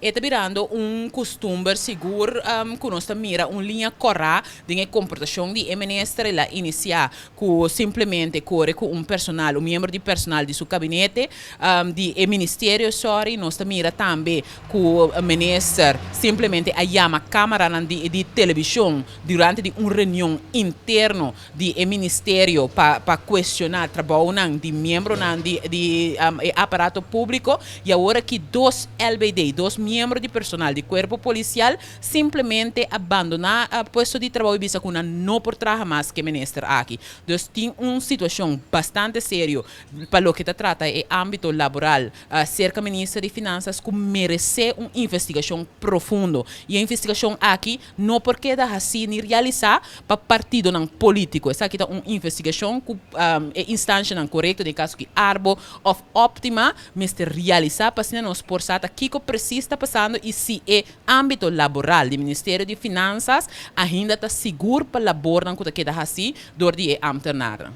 está virando costume seguro que nós mira uma linha correta de comportação de ministro la iniciar com simplesmente corre com personal, membro de personal de seu gabinete, de ministério, sorry, nós mira também com o ministro simplesmente a chama câmara de televisão durante uma reunião interna de ministério para questionar o trabalho de membro de aparato público e agora que dois LBD, dois membros de personal de corpo policial simplesmente abandonar o posto de trabalho bisa com não por trabalhar mais que ministro aqui. Então tem uma situação bastante séria para o que se trata é âmbito laboral cerca do ministro de Finanças que merece uma investigação profunda e a investigação aqui não porque da assim realizar para partido não político essa aqui é uma investigação que é instância não correta no caso que Arbo of Optima mister realizar para se nós forçar aqui que precisa estar passando e se é âmbito laboral do Ministério de Finanças ainda está seguro para laborar com o que da assim dor de ambtenaar.